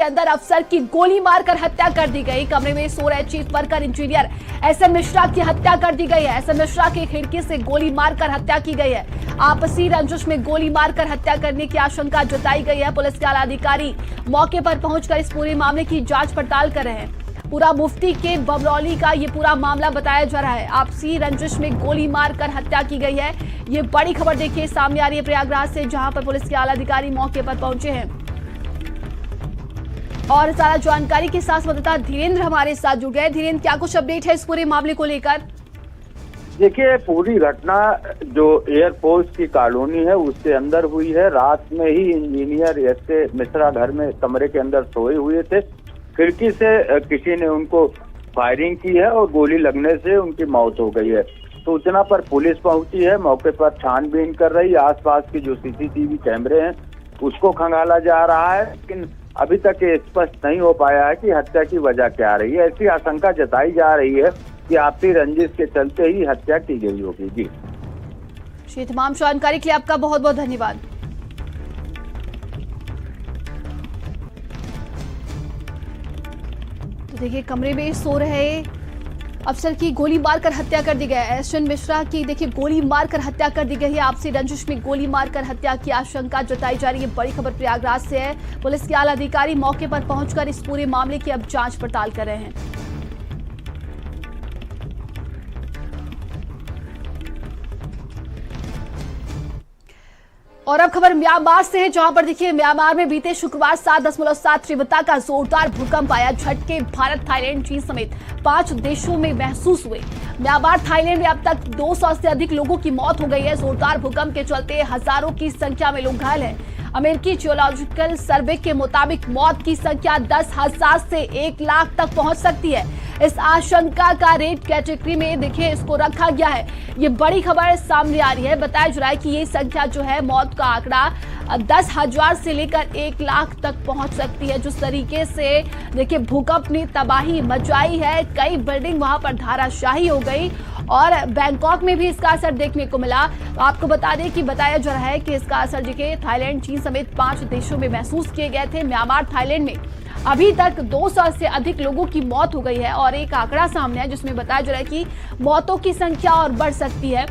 अंदर अफसर की गोली मारकर हत्या कर दी गई। कमरे में सो रहे chief worker engineer SM Mishra की हत्या कर दी गई है। एसएम मिश्रा की खिड़की से गोली मारकर हत्या की गई है। आपसी रंजिश में गोली मारकर हत्या करने की आशंका जताई गई है। पुलिस के आला अधिकारी मौके पर पहुंचकर इस पूरे मामले की जांच पड़ताल कर रहे हैं। पूरा मुफ्ती के बमरौली का ये पूरा मामला बताया जा रहा है। आपसी रंजिश में गोली मारकर हत्या की गई है। ये बड़ी खबर देखिए सामने आ रही है प्रयागराज से, जहां पर पुलिस के आला अधिकारी मौके पर पहुंचे हैं और सारा जानकारी के साथ संवाददाता धीरेन्द्र हमारे साथ जुड़ गए। धीरेन्द्र, क्या कुछ अपडेट है इस पूरे मामले को लेकर? देखिए, पूरी घटना जो एयरफोर्स की कॉलोनी है उसके अंदर हुई है। रात में ही इंजीनियर एस मिश्रा घर में कमरे के अंदर सोए हुए थे। खिड़की से किसी ने उनको फायरिंग की है और गोली लगने से उनकी मौत हो गई है। सूचना पर पुलिस पहुंची है, मौके पर छानबीन कर रही है। आसपास के जो सीसीटीवी कैमरे हैं उसको खंगाला जा रहा है, लेकिन अभी तक ये स्पष्ट नहीं हो पाया है कि हत्या की वजह क्या रही है। ऐसी आशंका जताई जा रही है कि आपसी रंजिश के चलते ही हत्या की गई होगी। जी, तमाम जानकारी के लिए आपका बहुत बहुत धन्यवाद। तो देखिए, कमरे में सो रहे अफसर की गोली मारकर हत्या कर दी गई है। एसएम मिश्रा की देखिए गोली मारकर हत्या कर दी गई है। आपसी रंजिश में गोली मारकर हत्या की आशंका जताई जा रही है। बड़ी खबर प्रयागराज से है। पुलिस के आला अधिकारी मौके पर पहुंचकर इस पूरे मामले की अब जांच पड़ताल कर रहे हैं। और अब खबर म्यांमार से है, जहां पर देखिए म्यांमार में बीते शुक्रवार 7.7 तीव्रता का जोरदार भूकंप आया। झटके भारत, थाईलैंड, चीन समेत 5 देशों में महसूस हुए। म्यांमार, थाईलैंड में अब तक 200 से अधिक लोगों की मौत हो गई है। जोरदार भूकंप के चलते हजारों की संख्या में लोग घायल हैं। अमेरिकी जियोलॉजिकल सर्वे के मुताबिक मौत की संख्या 10,000 से 1 लाख तक पहुंच सकती है। इस आशंका का रेड कैटेगरी में देखिए इसको रखा गया है। ये बड़ी खबर सामने आ रही है। बताया जा रहा है कि ये संख्या जो है, मौत का आंकड़ा 10,000 से लेकर 1 लाख तक पहुंच सकती है। जिस तरीके से देखिए भूकंप ने तबाही मचाई है, कई बिल्डिंग वहां पर धराशायी हो गई और बैंकॉक में भी इसका असर देखने को मिला। तो आपको बता दें कि बताया जा रहा है कि इसका असर देखिए थाईलैंड, चीन समेत 5 देशों में महसूस किए गए थे। म्यांमार, थाईलैंड में अभी तक 200 से अधिक लोगों की मौत हो गई है और एक आंकड़ा सामने है जिसमें बताया जा रहा है कि मौतों की संख्या और बढ़ सकती है।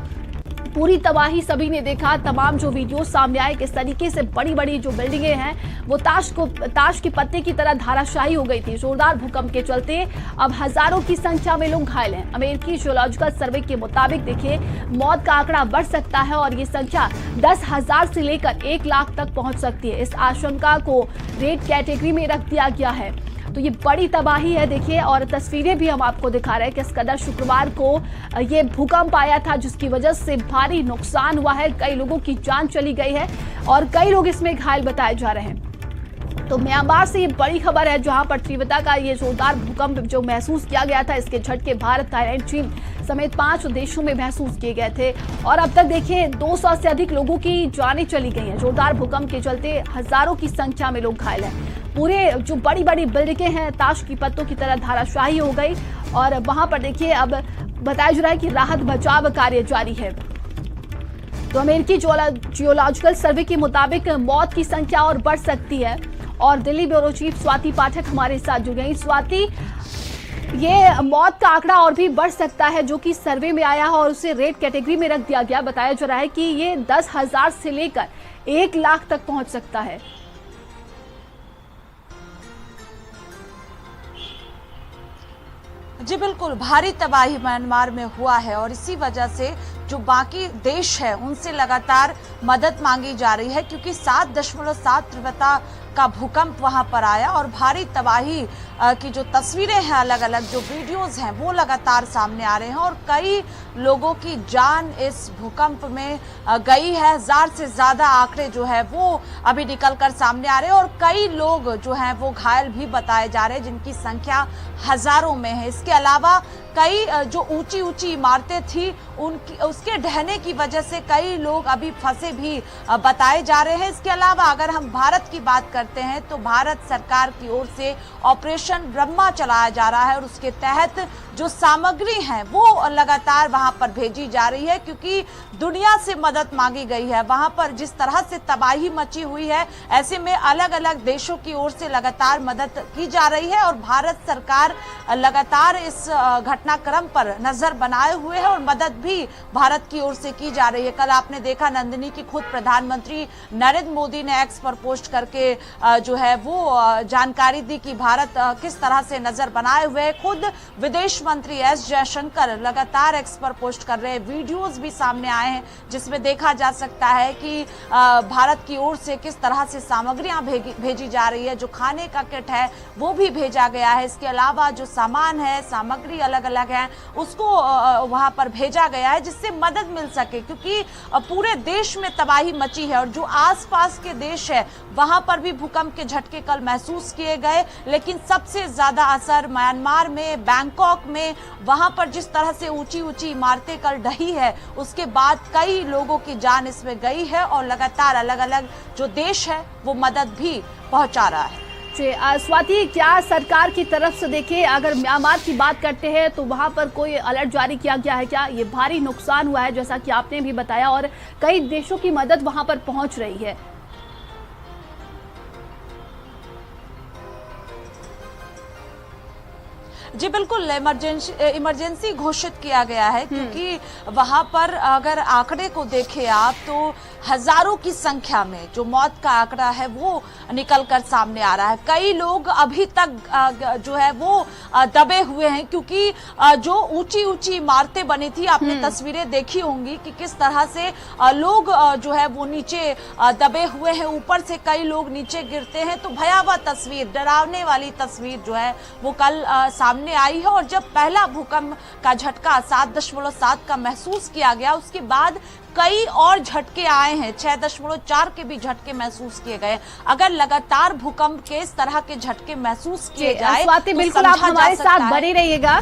पूरी तबाही सभी ने देखा। तमाम जो वीडियो सामने आए किस तरीके से बड़ी बड़ी जो बिल्डिंगें हैं वो ताश के पत्ते की तरह धाराशायी हो गई थी। जोरदार भूकंप के चलते अब हजारों की संख्या में लोग घायल हैं। अमेरिकी जियोलॉजिकल सर्वे के मुताबिक देखिए मौत का आंकड़ा बढ़ सकता है और ये संख्या 10,000 से लेकर 1 लाख तक पहुंच सकती है। इस आशंका को रेड कैटेगरी में रख दिया गया है। तो ये बड़ी तबाही है देखिए, और तस्वीरें भी हम आपको दिखा रहे हैं किस कदर शुक्रवार को ये भूकंप आया था, जिसकी वजह से भारी नुकसान हुआ है। कई लोगों की जान चली गई है और कई लोग इसमें घायल बताए जा रहे हैं। तो म्यांमार से ये बड़ी खबर है, जहां पर तीव्रता का ये जोरदार भूकंप जो महसूस किया गया था, इसके झटके भारत, थाईलैंड, चीन समेत 5 देशों में महसूस किए गए थे और अब तक देखिए 200 से अधिक लोगों की जानें चली गई हैं। जोरदार भूकंप के चलते हजारों की संख्या में लोग घायल हैं। पूरे जो बड़ी बड़ी बिल्डिंगें हैं ताश की पत्तों की तरह धाराशायी हो गई और वहां पर देखिए अब बताया जा रहा है कि राहत बचाव कार्य जारी है। तो अमेरिकी जियोलॉजिकल सर्वे के मुताबिक मौत की संख्या और बढ़ सकती है और दिल्ली ब्यूरो चीफ स्वाति पाठक हमारे साथ जुड़ गई। स्वाति, ये मौत का आंकड़ा और भी बढ़ सकता है जो कि सर्वे में आया है और उसे रेड कैटेगरी में रख दिया गया। बताया जा रहा है कि ये 10,000 से लेकर 1 लाख तक पहुंच सकता है। जी बिल्कुल, भारी तबाही म्यांमार में हुआ है और इसी वजह से जो बाकी देश है उनसे लगातार मदद मांगी जा रही है, क्योंकि 7.7 तीव्रता का भूकंप वहां पर आया और भारी तबाही की जो तस्वीरें हैं, अलग अलग जो वीडियोस हैं वो लगातार सामने आ रहे हैं और कई लोगों की जान इस भूकंप में गई है। 1000 से ज्यादा आंकड़े जो है वो अभी निकलकर सामने आ रहे हैं और कई लोग जो हैं वो घायल भी बताए जा रहे हैं, जिनकी संख्या हजारों में है। इसके अलावा कई जो ऊंची ऊंची इमारतें थी उसके ढहने की वजह से कई लोग अभी फंसे भी बताए जा रहे हैं। इसके अलावा अगर हम भारत की बात करते हैं तो भारत सरकार की ओर से ऑपरेशन ब्रह्मा चलाया जा रहा है और उसके तहत जो सामग्री है वो लगातार वहां पर भेजी जा रही है, क्योंकि दुनिया से मदद मांगी गई है। वहां पर जिस तरह से तबाही मची हुई है, ऐसे में अलग अलग देशों की ओर से लगातार मदद की जा रही है और भारत सरकार लगातार इस घटनाक्रम पर नजर बनाए हुए है और मदद भी भारत की ओर से की जा रही है। कल आपने देखा नंदिनी की खुद प्रधानमंत्री नरेंद्र मोदी ने एक्स पर पोस्ट करके जो है वो जानकारी दी कि भारत किस तरह से नजर बनाए हुए है। खुद विदेश मंत्री एस जयशंकर लगातार एक्स पर पोस्ट कर रहे हैं। वीडियोस भी सामने आए हैं जिसमें देखा जा सकता है कि भारत की ओर से किस तरह से सामग्रियां भेजी जा रही है। जो खाने का किट है वो भी भेजा गया है। इसके अलावा जो सामान है, सामग्री अलग अलग है, उसको वहां पर भेजा गया है जिससे मदद मिल सके, क्योंकि पूरे देश में तबाही मची है और जो आसपास के देश है वहां पर भी भूकंप के झटके कल महसूस किए गए। लेकिन सबसे ज्यादा असर म्यांमार में, बैंकॉक में, वहां पर जिस तरह से ऊंची ऊंची इमारतें कल ढही है, उसके बाद कई लोगों की जान इसमें गई है और लगातार अलग अलग जो देश है वो मदद भी पहुंचा रहा है। स्वाति, क्या सरकार की तरफ से देखें, अगर म्यांमार की बात करते हैं तो वहां पर कोई अलर्ट जारी किया गया है क्या? ये भारी नुकसान हुआ है जैसा कि आपने भी बताया और कई देशों की मदद वहां पर पहुंच रही है। जी बिल्कुल, इमरजेंसी घोषित किया गया है, क्योंकि वहां पर अगर आंकड़े को देखें आप तो हजारों की संख्या में जो मौत का आंकड़ा है वो निकलकर सामने आ रहा है। कई लोग अभी तक जो है वो दबे हुए हैं, क्योंकि जो ऊंची ऊंची इमारतें बनी थी, आपने तस्वीरें देखी होंगी कि किस तरह से लोग जो है वो नीचे दबे हुए हैं, ऊपर से कई लोग नीचे गिरते हैं। तो भयावह तस्वीर, डरावने वाली तस्वीर जो है वो कल सामने आई है। और जब पहला भूकंप का झटका 7.7 का महसूस किया गया, उसके बाद कई और झटके आए हैं, 6.4 के भी झटके महसूस किए गए। अगर लगातार भूकंप के इस तरह के झटके महसूस किए जाए स्वाति, तो बिल्कुल आप हमारे साथ बने रहिएगा।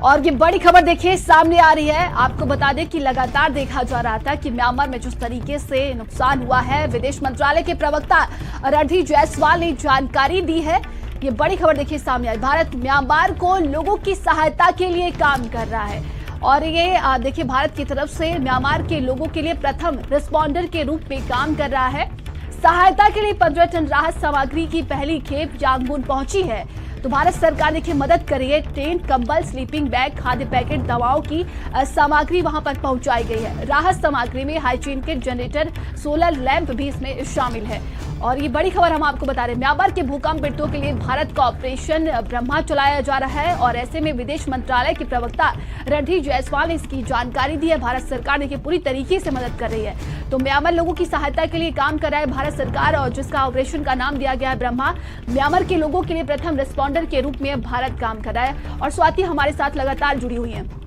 और ये बड़ी खबर देखिए सामने आ रही है। आपको बता दें कि लगातार देखा जा रहा था कि म्यांमार में जिस तरीके से नुकसान हुआ है, विदेश मंत्रालय के प्रवक्ता रणधीर जायसवाल ने जानकारी दी है। ये बड़ी खबर देखिए सामने आई। भारत म्यांमार को लोगों की सहायता के लिए काम कर रहा है और ये देखिए भारत की तरफ से म्यांमार के लोगों के लिए प्रथम रिस्पॉन्डर के रूप में काम कर रहा है। सहायता के लिए 15 टन राहत सामग्री की पहली खेप यांगून पहुंची है। तो भारत सरकार देखिए मदद कर रही है। टेंट, कंबल, स्लीपिंग बैग, खाद्य पैकेट, दवाओं की सामग्री वहां पर पहुंचाई गई है। राहत सामग्री में hygiene kit, generator, solar lamp भी इसमें शामिल है। और ये बड़ी खबर हम आपको बता रहे हैं, म्यांमार के भूकंप पीड़ितों के लिए भारत का ऑपरेशन ब्रह्मा चलाया जा रहा है और ऐसे में विदेश मंत्रालय के प्रवक्ता रणधीर जायसवाल ने इसकी जानकारी दी है। भारत सरकार देखिए पूरी तरीके से मदद कर रही है। तो म्यांमार लोगों की सहायता के लिए काम कर रहा है भारत सरकार और जिसका ऑपरेशन का नाम दिया गया है ब्रह्मा। म्यांमार के लोगों के लिए प्रथम रिस्पॉन्डर के रूप में भारत काम कर रहा है। और स्वाति हमारे साथ लगातार जुड़ी हुई है।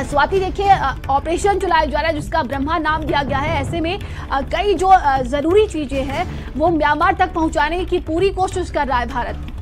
स्वाति देखिए ऑपरेशन चलाया जा रहा है जिसका ब्रह्मा नाम दिया गया है। ऐसे में कई जो जरूरी चीजें हैं वो म्यांमार तक पहुंचाने की पूरी कोशिश कर रहा है भारत।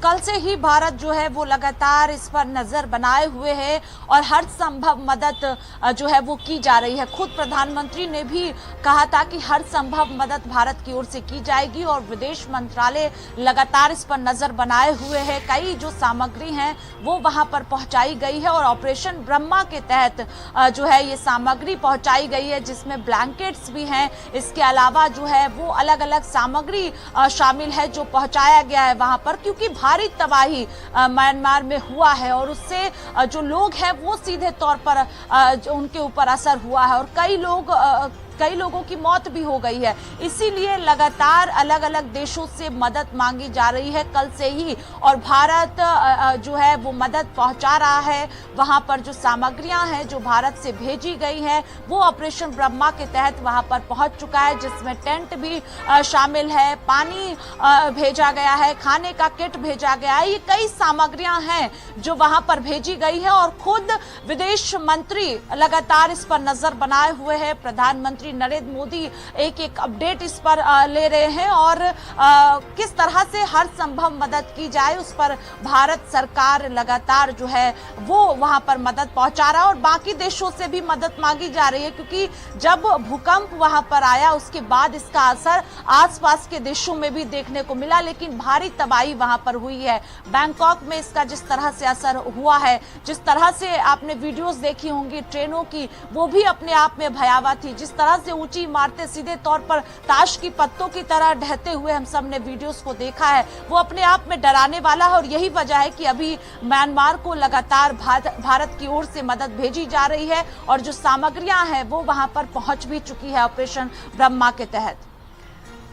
कल से ही भारत जो है वो लगातार इस पर नजर बनाए हुए है और हर संभव मदद जो है वो की जा रही है। खुद प्रधानमंत्री ने भी कहा था कि हर संभव मदद भारत की ओर से की जाएगी और विदेश मंत्रालय लगातार इस पर नजर बनाए हुए है। कई जो सामग्री हैं वो वहां पर पहुंचाई गई है और ऑपरेशन ब्रह्मा के तहत जो है ये सामग्री पहुंचाई गई है, जिसमें ब्लैंकेट्स भी हैं। इसके अलावा जो है वो अलग अलग सामग्री शामिल है जो पहुंचाया गया है वहां पर, क्योंकि भारी तबाही म्यांमार में हुआ है और उससे जो लोग हैं वो सीधे तौर पर उनके ऊपर असर हुआ है और कई लोगों की मौत भी हो गई है। इसीलिए लगातार अलग अलग देशों से मदद मांगी जा रही है कल से ही और भारत जो है वो मदद पहुंचा रहा है। वहां पर जो सामग्रियां हैं जो भारत से भेजी गई हैं वो ऑपरेशन ब्रह्मा के तहत वहां पर पहुंच चुका है, जिसमें टेंट भी शामिल है, पानी भेजा गया है, खाने का किट भेजा गया है। ये कई सामग्रियां हैं जो वहां पर भेजी गई है और खुद विदेश मंत्री लगातार इस पर नजर बनाए हुए हैं। प्रधानमंत्री प्रधानमंत्री नरेंद्र मोदी एक एक अपडेट इस पर ले रहे हैं और किस तरह से हर संभव मदद की जाए उस पर भारत सरकार लगातार जो है वो वहां पर मदद पहुंचा रहा है और बाकी देशों से भी मदद मांगी जा रही है, क्योंकि जब भूकंप वहां पर आया उसके बाद इसका असर आसपास के देशों में भी देखने को मिला, लेकिन भारी तबाही वहां पर हुई है। बैंकॉक में इसका जिस तरह से असर हुआ है, जिस तरह से आपने वीडियोस देखी होंगी ट्रेनों की, वो भी अपने आप में भयावह थी। जिस तरह से ऊंची इमारतें सीधे तौर पर ताश की पत्तों की तरह ढहते हुए हम सब ने वीडियोस को देखा है, वो अपने आप में डराने वाला है और यही वजह है कि अभी म्यांमार को लगातार भारत की ओर से मदद भेजी जा रही है और जो सामग्रियां हैं वो वहां पर पहुंच भी चुकी है ऑपरेशन ब्रह्मा के तहत।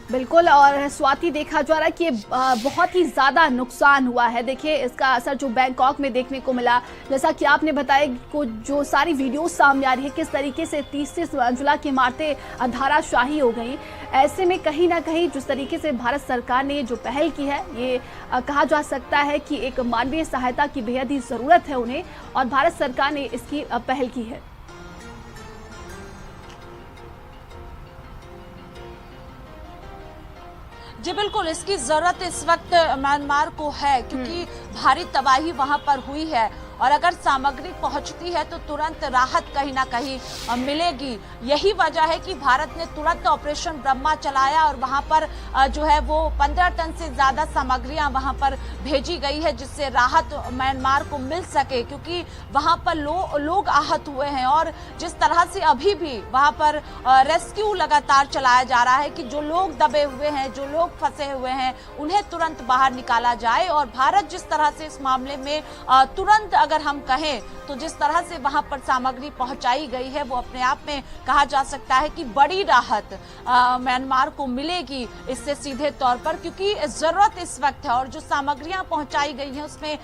बिल्कुल, और स्वाति देखा जा रहा है कि बहुत ही ज़्यादा नुकसान हुआ है। देखिए इसका असर जो बैंकॉक में देखने को मिला, जैसा कि आपने बताया को जो सारी वीडियो सामने आ रही है किस तरीके से 30 मंजिला की इमारतें धाराशाही हो गई। ऐसे में कहीं ना कहीं जिस तरीके से भारत सरकार ने जो पहल की है, ये कहा जा सकता है कि एक मानवीय सहायता की बेहद ही ज़रूरत है उन्हें, और भारत सरकार ने इसकी पहल की है। जी बिल्कुल, इसकी जरूरत इस वक्त म्यांमार को है क्योंकि भारी तबाही वहां पर हुई है और अगर सामग्री पहुंचती है तो तुरंत राहत कहीं ना कहीं मिलेगी। यही वजह है कि भारत ने तुरंत ऑपरेशन ब्रह्मा चलाया और वहां पर जो है वो 15 टन से ज्यादा सामग्रियां वहां पर भेजी गई है, जिससे राहत म्यांमार को मिल सके, क्योंकि वहां पर लोग आहत हुए हैं और जिस तरह से अभी भी वहां पर रेस्क्यू लगातार चलाया जा रहा है कि जो लोग दबे हुए हैं, जो लोग फंसे हुए हैं, उन्हें तुरंत बाहर निकाला जाए। और भारत जिस तरह से इस मामले में तुरंत अगर हम कहें तो जिस तरह से वहां पर सामग्री पहुंचाई गई है वो अपने आप में कहा जा सकता है कि बड़ी राहत म्यांमार को मिलेगी इससे सीधे तौर पर, क्योंकि जरूरत इस वक्त है। और जो सामग्रियां पहुंचाई गई हैं उसमें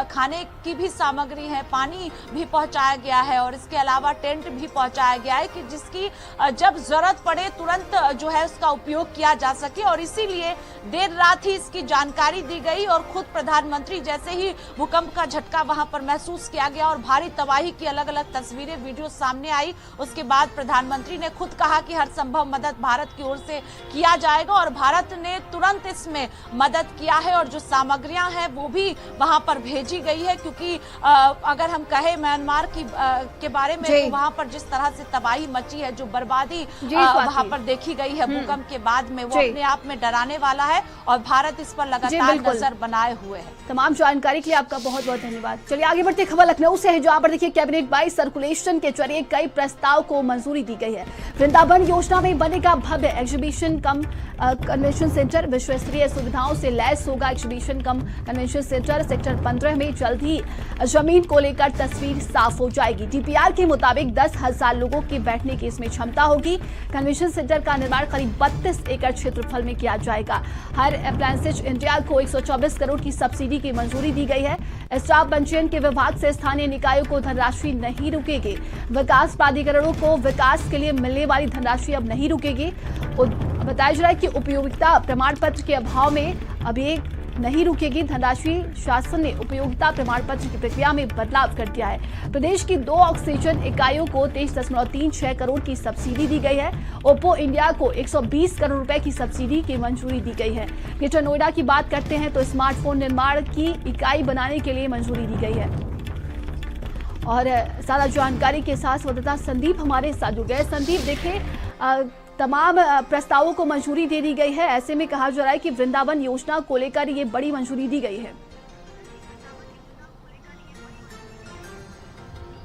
खाने की भी सामग्री है, पानी भी पहुंचाया गया है और इसके अलावा टेंट भी पहुंचाया गया है कि जिसकी जब जरूरत पड़े तुरंत जो है उसका उपयोग किया जा सके। और इसीलिए देर रात ही इसकी जानकारी दी गई और खुद प्रधानमंत्री जैसे ही भूकंप का झटका वहां पर महसूस किया गया और भारी तबाही की अलग अलग तस्वीरें वीडियो सामने आई, उसके बाद प्रधानमंत्री ने खुद कहा कि हर संभव मदद भारत की ओर से किया जाएगा और भारत ने तुरंत इसमें मदद किया है और जो सामग्रियां हैं वो भी वहां पर भेजी गई है, क्योंकि अगर हम कहें म्यांमार के बारे में तो वहां पर जिस तरह से तबाही मची है, जो बर्बादी वहां पर देखी गई है भूकंप के बाद में, वो अपने आप में डराने वाला है और भारत इस पर लगातार नजर बनाए हुए है। तमाम जानकारी के लिए आपका बहुत बहुत धन्यवाद। चलिए आगे बढ़ते खबर लखनऊ से है, जहां पर देखिए कैबिनेट बाई सर्कुलेशन के जरिए कई प्रस्ताव को मंजूरी दी गई है। वृंदावन योजना में बनेगा भव्य एग्जीबिशन कम कन्वेंशन सेंटर, विश्व स्तरीय सुविधाओं से लैस होगा एग्जीबिशन कम कन्वेंशन सेंटर। सेक्टर 15 में जल्द ही जमीन को लेकर तस्वीर साफ हो जाएगी। डीपीआर के मुताबिक 10,000 लोगों की बैठने की इसमें क्षमता होगी। कन्वेंशन सेंटर का निर्माण करीब 32 एकड़ क्षेत्रफल में किया जाएगा। हर अप्लायंसेज इंडिया को 124 करोड़ की सब्सिडी की मंजूरी दी गई है। स्टाफ पंजीयन के विभाग से स्थानीय निकायों को धनराशि नहीं रुकेगी। विकास प्राधिकरणों को विकास के लिए मिलने वाली धनराशि अब नहीं रुकेगी। बताया जा रहा है कि उपयोगिता प्रमाण पत्र के अभाव में अभी नहीं रुकेगी धनराशि। शासन ने उपयोगिता प्रमाण पत्र की प्रक्रिया में बदलाव कर दिया है। प्रदेश की 2 ऑक्सीजन इकाइयों को 23.36 करोड़ की सब्सिडी दी गई है। ओप्पो इंडिया को 120 करोड़ रुपए की सब्सिडी की मंजूरी दी गई है। ग्रेटर नोएडा की बात करते हैं तो स्मार्टफोन निर्माण की इकाई बनाने के लिए मंजूरी दी गई है। और ज्यादा जानकारी के साथ संवाददाता संदीप हमारे साथ जुड़ गए। संदीप, देखिए तमाम प्रस्तावों को मंजूरी दे दी गई है, ऐसे में कहा जा रहा है कि वृंदावन योजना को लेकर ये बड़ी मंजूरी दी गई है।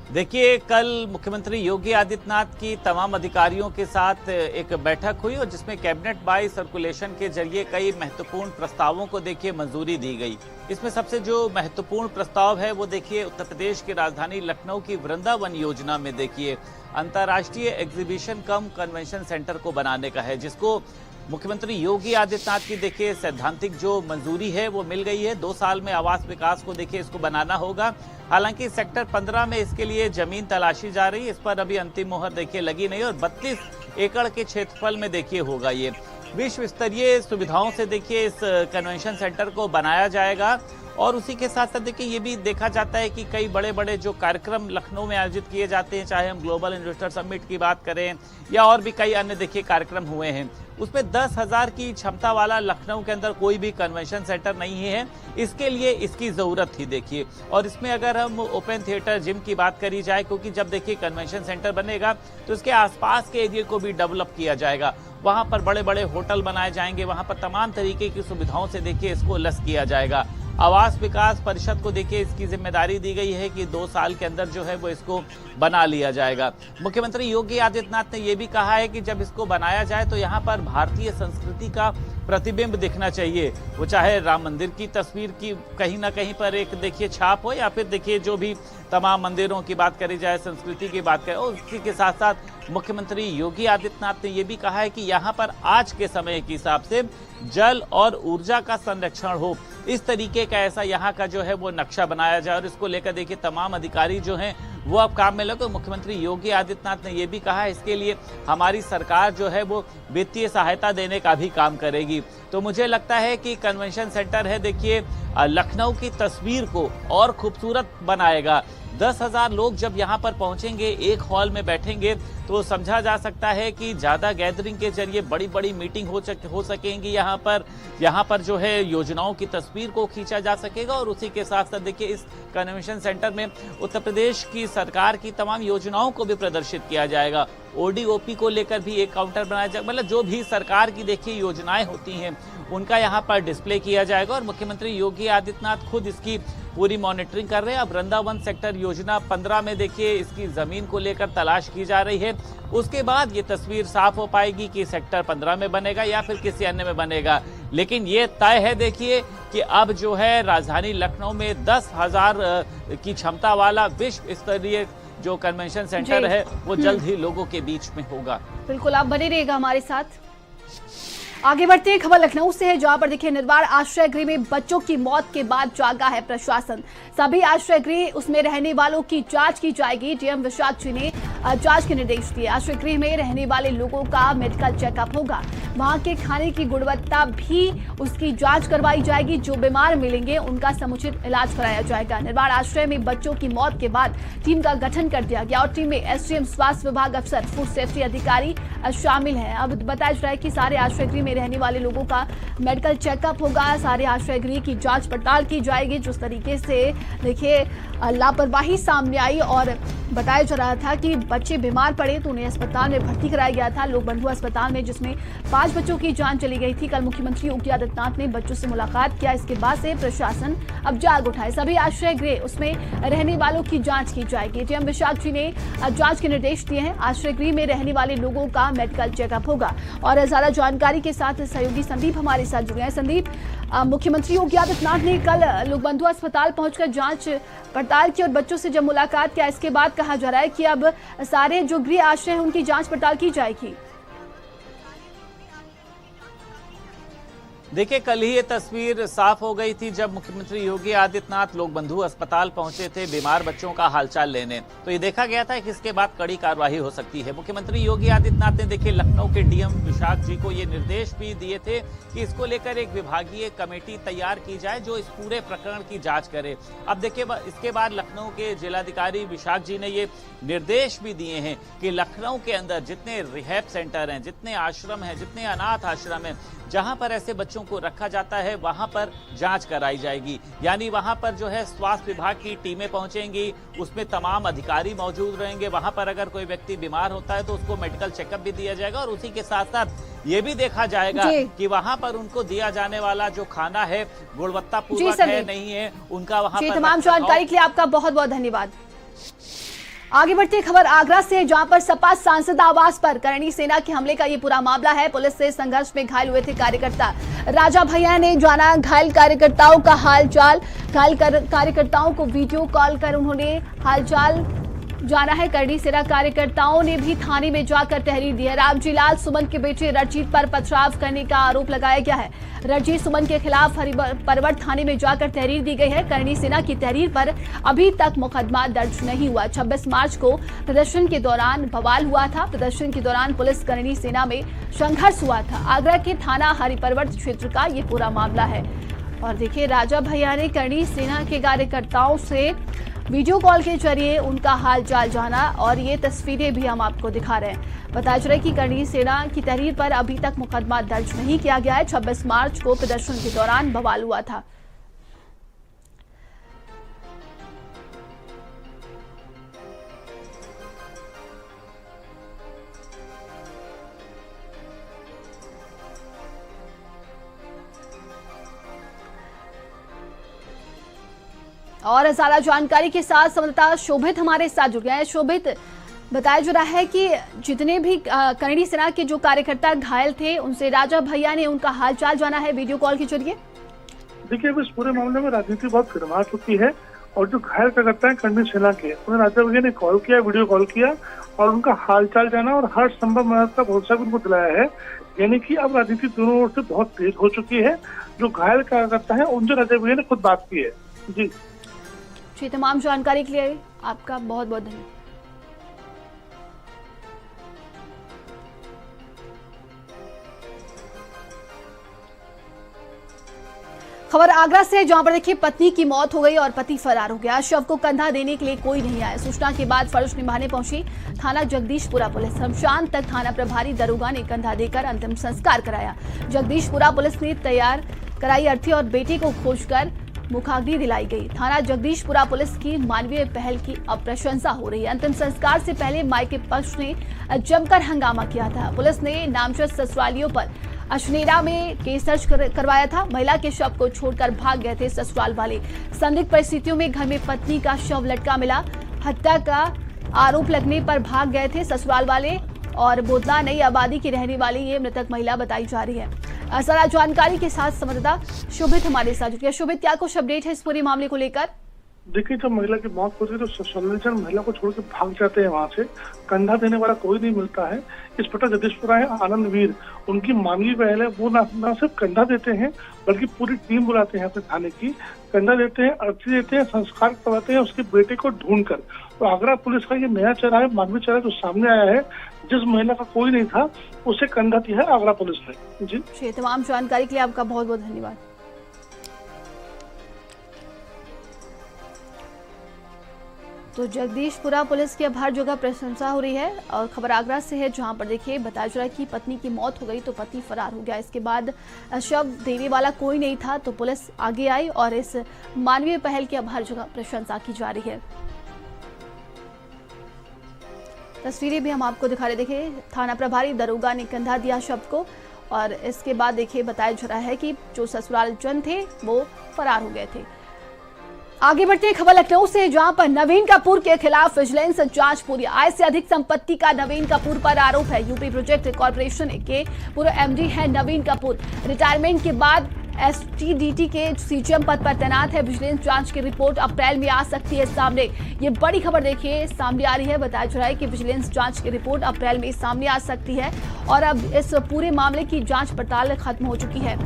देखिए, कल मुख्यमंत्री योगी आदित्यनाथ की तमाम अधिकारियों के साथ एक बैठक हुई और जिसमें कैबिनेट बाई सर्कुलेशन के जरिए कई महत्वपूर्ण प्रस्तावों को देखिए मंजूरी दी गई। इसमें सबसे जो महत्वपूर्ण प्रस्ताव है वो देखिए उत्तर प्रदेश की राजधानी लखनऊ की वृंदावन योजना में देखिए अंतर्राष्ट्रीय एग्जीबिशन कम कन्वेंशन सेंटर को बनाने का है, जिसको मुख्यमंत्री योगी आदित्यनाथ की देखिए सैद्धांतिक जो मंजूरी है वो मिल गई है। 2 साल में आवास विकास को देखिए इसको बनाना होगा। हालांकि सेक्टर 15 में इसके लिए जमीन तलाशी जा रही है, इस पर अभी अंतिम मोहर देखिए लगी नहीं और 32 एकड़ के क्षेत्रफल में देखिए होगा ये। विश्व स्तरीय सुविधाओं से देखिए इस कन्वेंशन सेंटर को बनाया जाएगा और उसी के साथ साथ देखिए ये भी देखा जाता है कि कई बड़े बड़े जो कार्यक्रम लखनऊ में आयोजित किए जाते हैं, चाहे हम ग्लोबल इन्वेस्टर समिट की बात करें या और भी कई अन्य देखिए कार्यक्रम हुए हैं, उसमें 10,000 की क्षमता वाला लखनऊ के अंदर कोई भी कन्वेंशन सेंटर नहीं है। इसके लिए इसकी ज़रूरत थी देखिए। और इसमें अगर हम ओपन थिएटर जिम की बात करी जाए, क्योंकि जब देखिए कन्वेंशन सेंटर बनेगा तो इसके आसपास के एरिया को भी डेवलप किया जाएगा, वहाँ पर बड़े बड़े होटल बनाए जाएंगे, वहाँ पर तमाम तरीके की सुविधाओं से देखिए इसको लस किया जाएगा। आवास विकास परिषद को देखिए इसकी जिम्मेदारी दी गई है कि 2 साल के अंदर जो है वो इसको बना लिया जाएगा। मुख्यमंत्री योगी आदित्यनाथ ने यह भी कहा है कि जब इसको बनाया जाए तो यहाँ पर भारतीय संस्कृति का प्रतिबिंब दिखना चाहिए, वो चाहे राम मंदिर की तस्वीर की कहीं ना कहीं पर एक देखिए छाप हो, या फिर देखिए जो भी तमाम मंदिरों की बात करी जाए, संस्कृति की बात करें। और उसी के साथ साथ मुख्यमंत्री योगी आदित्यनाथ ने यह भी कहा है कि यहाँ पर आज के समय के हिसाब से जल और ऊर्जा का संरक्षण हो, इस तरीके का ऐसा यहाँ का जो है वो नक्शा बनाया जाए। और इसको लेकर देखिए तमाम अधिकारी जो हैं वो अब काम में लगे। मुख्यमंत्री योगी आदित्यनाथ ने यह भी कहा है इसके लिए हमारी सरकार जो है वो वित्तीय सहायता देने का भी काम करेगी। तो मुझे लगता है कि कन्वेंशन सेंटर है देखिए लखनऊ की तस्वीर को और खूबसूरत बनाएगा। 10,000 लोग जब यहाँ पर पहुंचेंगे, एक हॉल में बैठेंगे, तो समझा जा सकता है कि ज़्यादा गैदरिंग के जरिए बड़ी बड़ी मीटिंग हो सकेंगी। यहाँ पर जो है योजनाओं की तस्वीर को खींचा जा सकेगा। और उसी के साथ साथ देखिए इस कन्वेंशन सेंटर में उत्तर प्रदेश की सरकार की तमाम योजनाओं को भी प्रदर्शित किया जाएगा। ODOP को लेकर भी एक काउंटर बनाया जाएगा, मतलब जो भी सरकार की देखिए योजनाएं होती हैं उनका यहाँ पर डिस्प्ले किया जाएगा। और मुख्यमंत्री योगी आदित्यनाथ खुद इसकी पूरी मॉनिटरिंग कर रहे हैं। अब वृंदावन सेक्टर योजना 15 में देखिए इसकी जमीन को लेकर तलाश की जा रही है। उसके बाद ये तस्वीर साफ हो पाएगी कि सेक्टर 15 में बनेगा या फिर किसी अन्य में बनेगा। लेकिन ये तय है देखिए कि अब जो है राजधानी लखनऊ में 10,000 की क्षमता वाला विश्व स्तरीय जो कन्वेंशन सेंटर है वो जल्द ही लोगों के बीच में होगा। बिल्कुल, आप बने रहिएगा हमारे साथ। आगे बढ़ते हैं, खबर लखनऊ से है, जहां पर देखिए निर्वाण आश्रय गृह में बच्चों की मौत के बाद जागा है प्रशासन। सभी आश्रय गृह उसमें रहने वालों की जांच की जाएगी। डीएम विशाख जी ने जांच के निर्देश दिए। आश्रय गृह में रहने वाले लोगों का मेडिकल चेकअप होगा, वहां के खाने की गुणवत्ता भी उसकी जांच करवाई जाएगी। जो बीमार मिलेंगे उनका समुचित इलाज कराया जाएगा। निर्वाण आश्रय में बच्चों की मौत के बाद टीम का गठन कर दिया गया और टीम में SDM स्वास्थ्य विभाग अफसर, फूड सेफ्टी अधिकारी शामिल हैं। अब बताया जा रहा है कि सारे आश्रय गृह में रहने वाले लोगों का मेडिकल चेकअप होगा, सारे आश्रय गृह की जांच पड़ताल की जाएगी। जिस तरीके से देखिए लापरवाही सामने आई और बताया जा रहा था कि बच्चे बीमार पड़े तो उन्हें अस्पताल में भर्ती कराया गया था, लोक बंधु अस्पताल में, जिसमें 5 बच्चों की जान चली गई थी। कल मुख्यमंत्री योगी आदित्यनाथ ने बच्चों से मुलाकात किया। इसके बाद से प्रशासन अब जाग उठा है। सभी आश्रय गृह उसमें रहने वालों की जांच की जाएगी। डीएम विशाख जी ने जांच के निर्देश दिए हैं। आश्रय गृह में रहने वाले लोगों का मेडिकल चेकअप होगा। और ज्यादा जानकारी के साथ सहयोगी संदीप हमारे साथ जुड़े हैं। संदीप, मुख्यमंत्री योगी आदित्यनाथ ने कल लोक बंधु अस्पताल पहुंचकर जांच पड़ताल की और बच्चों से जब मुलाकात किया, इसके बाद कहा जा रहा है कि अब सारे जो गृह आश्रय हैं उनकी जांच पड़ताल की जाएगी। देखिए कल ही ये तस्वीर साफ हो गई थी जब मुख्यमंत्री योगी आदित्यनाथ लोक बंधु अस्पताल पहुंचे थे बीमार बच्चों का हालचाल लेने। तो ये देखा गया था कि इसके बाद कड़ी कार्रवाई हो सकती है। मुख्यमंत्री योगी आदित्यनाथ ने देखिए लखनऊ के डीएम विशाख जी को ये निर्देश भी दिए थे कि इसको लेकर एक विभागीय कमेटी तैयार की जाए जो इस पूरे प्रकरण की जांच करे। अब देखिए इसके बाद लखनऊ के जिलाधिकारी विशाख जी ने ये निर्देश भी दिए हैं कि लखनऊ के अंदर जितने रिहैब सेंटर हैं, जितने आश्रम हैं, जितने अनाथ आश्रम हैं, जहां पर ऐसे बच्चों को रखा जाता है वहां पर जांच कराई जाएगी। यानी वहां पर जो है स्वास्थ्य विभाग की टीमें पहुंचेंगी, उसमें तमाम अधिकारी मौजूद रहेंगे। वहां पर अगर कोई व्यक्ति बीमार होता है तो उसको मेडिकल चेकअप भी दिया जाएगा और उसी के साथ साथ ये भी देखा जाएगा कि वहां पर उनको दिया जाने वाला जो खाना है गुणवत्तापूर्ण है नहीं है, उनका वहां पर तमाम जानकारी के लिए आपका बहुत बहुत धन्यवाद। आगे बढ़ते खबर आगरा से, जहां पर सपा सांसद आवास पर करणी सेना के हमले का ये पूरा मामला है। पुलिस से संघर्ष में घायल हुए थे कार्यकर्ता। राजा भैया ने जाना घायल कार्यकर्ताओं का हालचाल। घायल कार्यकर्ताओं को वीडियो कॉल कर उन्होंने हालचाल जाना है। करणी सेना कार्यकर्ताओं ने भी थाने में जाकर तहरीर दी है। रामजी लाल सुमन के बेटे रणजीत पर पथराव करने का आरोप लगाया गया है। रणजीत सुमन के खिलाफ हरिपरवट थाने में जाकर तहरीर दी गई है। करणी सेना की तहरीर पर अभी तक मुकदमा दर्ज नहीं हुआ। 26 मार्च को प्रदर्शन के दौरान बवाल हुआ था। प्रदर्शन के दौरान पुलिस करणी सेना में संघर्ष हुआ था। आगरा के थाना हरिपरवट क्षेत्र का ये पूरा मामला है। और देखिए राजा भैया ने करणी सेना के कार्यकर्ताओं से वीडियो कॉल के जरिए उनका हाल चाल जाना और ये तस्वीरें भी हम आपको दिखा रहे हैं। बताया जा रहा है कि करणी सेना की तहरीर पर अभी तक मुकदमा दर्ज नहीं किया गया है। 26 मार्च को प्रदर्शन के दौरान बवाल हुआ था। और ज्यादा जानकारी के साथ संवाददाता शोभित हमारे साथ जुड़ गए हैं। शोभित, बताया जा रहा है कि जितने भी करणी सेना के जो कार्यकर्ता घायल थे उनसे राजा भैया ने उनका हालचाल जाना है वीडियो कॉल के जरिए। देखिए, इस पूरे मामले में राजनीति बहुत गर्मा चुकी है और जो घायल कार्यकर्ता है करणी सेना के, उन्हें राजा भैया ने कॉल किया, वीडियो कॉल किया और उनका हालचाल जाना और हर संभव मदद का भरोसा भी उनको दिलाया है। यानी कि अब राजनीति दोनों ओर से बहुत तेज हो चुकी है। जो घायल कार्यकर्ता है उनसे राजा भैया ने खुद बात की है। जी, तमाम जानकारी के लिए आपका बहुत बहुत धन्यवाद। खबर आगरा से, जहां पर देखिए पत्नी की मौत हो गई और पति फरार हो गया। शव को कंधा देने के लिए कोई नहीं आया। सूचना के बाद फर्ज निभाने पहुंची थाना जगदीशपुरा पुलिस। शमशान तक थाना प्रभारी दरोगा ने कंधा देकर अंतिम संस्कार कराया। जगदीशपुरा पुलिस ने तैयार कराई अर्थी और बेटे को खोजकर मुखाग्नि दिलाई गई। थाना जगदीशपुरा पुलिस की मानवीय पहल की अब प्रशंसा हो रही है। अंतिम संस्कार से पहले मायके पक्ष ने जमकर हंगामा किया था। पुलिस ने नामजद ससुरालियों पर अशनेरा में केस दर्ज करवाया था। महिला के शव को छोड़कर भाग गए थे ससुराल वाले। संदिग्ध परिस्थितियों में घर में पत्नी का शव लटका मिला। हत्या का आरोप लगने पर भाग गए थे ससुराल वाले और बोदला नई आबादी की रहने वाली ये मृतक महिला बताई जा रही है। सारा जानकारी के साथ संवाददाता शोभित हमारे साथ जुड़ गया। शोभित, क्या कुछ अपडेट है इस पूरे मामले को लेकर? देखिए, जब महिला की मौत होती है तो ससुराल जन महिला को छोड़ के भाग जाते हैं वहाँ से। कंधा देने वाला कोई नहीं मिलता है। इस पता जगदीशपुरा है आनंदवीर, उनकी मानवीय पहल है। वो ना सिर्फ कंधा देते हैं बल्कि पूरी टीम बुलाते हैं अपने थाने की। कंधा देते हैं, अर्थी देते हैं, संस्कार करवाते हैं उसके बेटे को ढूंढ कर। तो आगरा पुलिस का ये नया चेहरा है, मानवीय चेहरा जो सामने आया है। जिस महिला का कोई नहीं था उसे कंधा दिया है आगरा पुलिस ने। जी, तमाम जानकारी के लिए आपका बहुत बहुत धन्यवाद। तो जगदीशपुरा पुलिस की अब हर जगह प्रशंसा हो रही है। और खबर आगरा से है, जहां पर देखिए बताया जा रहा है कि पत्नी की मौत हो गई तो पति फरार हो गया। इसके बाद शव देने वाला कोई नहीं था तो पुलिस आगे आई और इस मानवीय पहल की अब हर जगह प्रशंसा की जा रही है। तस्वीरें भी हम आपको दिखा रहे। देखिए, थाना प्रभारी दरोगा ने कंधा दिया शव को और इसके बाद देखिए बताया जा रहा है कि जो ससुराल जन थे वो फरार हो गए थे। आगे बढ़ते हैं खबर लखनऊ से, जहां पर नवीन कपूर के खिलाफ विजिलेंस जांच पूरी। आय से अधिक संपत्ति का नवीन कपूर पर आरोप है। यूपी प्रोजेक्ट कॉर्पोरेशन के पूर्व एमडी है नवीन कपूर। रिटायरमेंट के बाद एसटीडीटी के सीजीएम पद पर तैनात है। विजिलेंस जांच की रिपोर्ट अप्रैल में आ सकती है सामने। ये बड़ी खबर देखिए सामने आ रही है। बताया जा रहा है कि विजिलेंस जांच की रिपोर्ट अप्रैल में सामने आ सकती है और अब इस पूरे मामले की जांच पड़ताल खत्म हो चुकी है।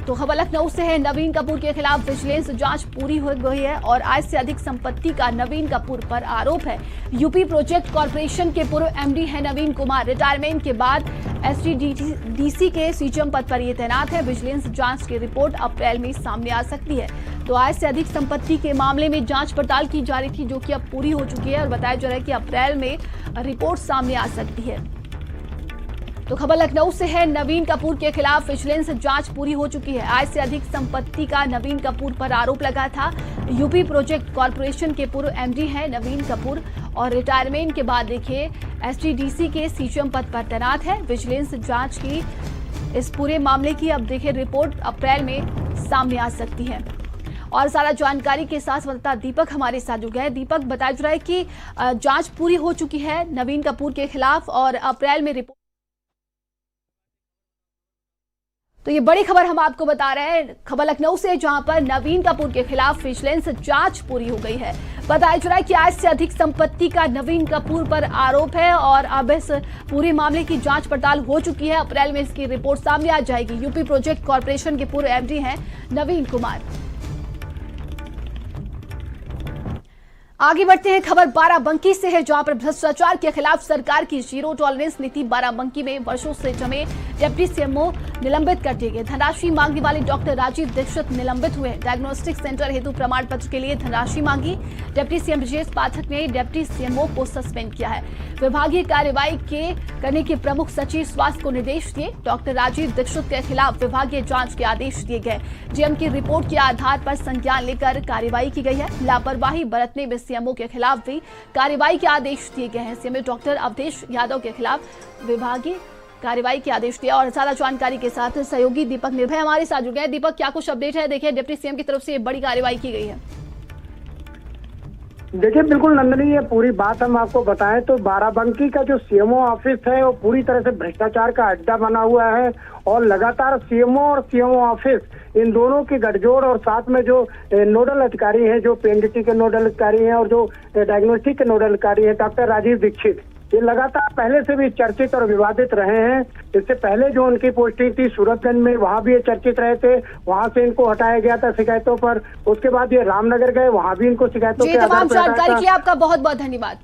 तो खबर लखनऊ से है, नवीन कपूर के खिलाफ विजिलेंस जांच पूरी हो गई है और आय से अधिक संपत्ति का नवीन कपूर पर आरोप है। यूपी प्रोजेक्ट कॉर्पोरेशन के पूर्व एमडी है नवीन कुमार। रिटायरमेंट के बाद एसटीडीसी के सीजीएम पद पर ये तैनात है। विजिलेंस जांच की रिपोर्ट अप्रैल में सामने आ सकती है। तो आय से अधिक संपत्ति के मामले में जांच पड़ताल की जा रही थी जो कि अब पूरी हो चुकी है और बताया जा रहा है कि अप्रैल में रिपोर्ट सामने आ सकती है। तो खबर लखनऊ से है, नवीन कपूर के खिलाफ विजिलेंस जांच पूरी हो चुकी है। आय से अधिक संपत्ति का नवीन कपूर पर आरोप लगा था। यूपी प्रोजेक्ट कॉर्पोरेशन के पूर्व एमडी है नवीन कपूर और रिटायरमेंट के बाद देखिए एसटीडीसी के सीजीएम पद पर तैनात है। विजिलेंस जांच की इस पूरे मामले की अब देखिए रिपोर्ट अप्रैल में सामने आ सकती है। और सारा जानकारी के साथ संवाददाता दीपक हमारे साथ जुड़ गए। दीपक, बताया जा रहा है कि जांच पूरी हो चुकी है नवीन कपूर के खिलाफ और अप्रैल में रिपोर्ट। तो ये बड़ी खबर हम आपको बता रहे हैं खबर लखनऊ से, जहां पर नवीन कपूर के खिलाफ विजिलेंस जांच पूरी हो गई है। बताया जा रहा है कि आय से अधिक संपत्ति का नवीन कपूर पर आरोप है और अब इस पूरे मामले की जांच पड़ताल हो चुकी है। अप्रैल में इसकी रिपोर्ट सामने आ जाएगी। यूपी प्रोजेक्ट कॉर्पोरेशन के पूर्व एमडी हैं नवीन कुमार। आगे बढ़ते हैं, खबर बाराबंकी से है, जहां पर भ्रष्टाचार के खिलाफ सरकार की जीरो टॉलरेंस नीति। बाराबंकी में वर्षों से जमे डिप्टी सीएमओ निलंबित कर दिए गए। धनराशि मांगने वाले डॉक्टर राजीव दीक्षित निलंबित हुए। डायग्नोस्टिक सेंटर हेतु प्रमाण पत्र के लिए धनराशि मांगी। डिप्टी सीएम ब्रजेश पाठक ने डिप्टी सीएमओ को सस्पेंड किया है। विभागीय कार्रवाई करने के प्रमुख सचिव स्वास्थ्य को निर्देश दिए। डॉक्टर राजीव दीक्षित के खिलाफ विभागीय जांच के आदेश दिए गए। डीएम की रिपोर्ट के आधार पर संज्ञान लेकर कार्रवाई की गई है। लापरवाही बरतने में सीएमओ के खिलाफ भी कार्रवाई के आदेश दिए गए हैं। सीएमओ डॉक्टर अवधेश यादव के खिलाफ विभागीय कार्रवाई के आदेश दिया। और ज्यादा जानकारी के साथ सहयोगी दीपक निर्भय हमारे साथ जुड़ गए। दीपक, क्या कुछ अपडेट है? देखिए, डिप्टी सीएम की तरफ से बड़ी कार्रवाई की गई है। देखिए, बिल्कुल नंदनी, ये पूरी बात हम आपको बताएं तो बाराबंकी का जो सीएमओ ऑफिस है वो पूरी तरह से भ्रष्टाचार का अड्डा बना हुआ है और लगातार सीएमओ और सीएमओ ऑफिस इन दोनों की गठजोड़ और साथ में जो नोडल अधिकारी हैं, जो पीएनडीटी के नोडल अधिकारी हैं और जो डायग्नोस्टिक के नोडल अधिकारी हैं डॉक्टर राजीव दीक्षित, ये लगातार पहले से भी चर्चित और विवादित रहे हैं। इससे पहले जो उनकी पोस्टिंग थी सूरतगंज में, वहां भी ये चर्चित रहे थे, वहां से इनको हटाया गया था शिकायतों पर। उसके बाद ये रामनगर गए, वहां भी इनको शिकायतों के आधार पर हटाया था। जानकारी के लिए आपका बहुत बहुत धन्यवाद।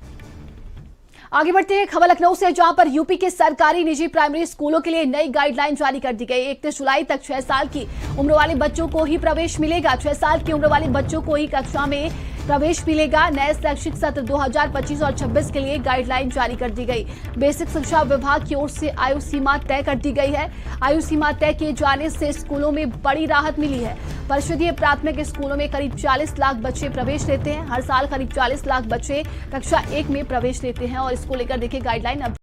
आगे बढ़ते हैं खबर लखनऊ से, जहां पर यूपी के सरकारी निजी प्राइमरी स्कूलों के लिए नई गाइडलाइन जारी कर दी गई। 31 जुलाई तक 6 साल की उम्र वाले बच्चों को ही प्रवेश मिलेगा। 6 साल की उम्र वाले बच्चों को ही कक्षा में प्रवेश मिलेगा। नए शैक्षिक सत्र 2025 और 26 के लिए गाइडलाइन जारी कर दी गई। बेसिक शिक्षा विभाग की ओर से आयु सीमा तय कर दी गई है। आयु सीमा तय किए जाने से स्कूलों में बड़ी राहत मिली है। परिषदीय प्राथमिक स्कूलों में करीब 40 लाख बच्चे प्रवेश लेते हैं। हर साल करीब 40 लाख बच्चे कक्षा 1 में प्रवेश लेते हैं और इसको लेकर देखिए गाइडलाइन अब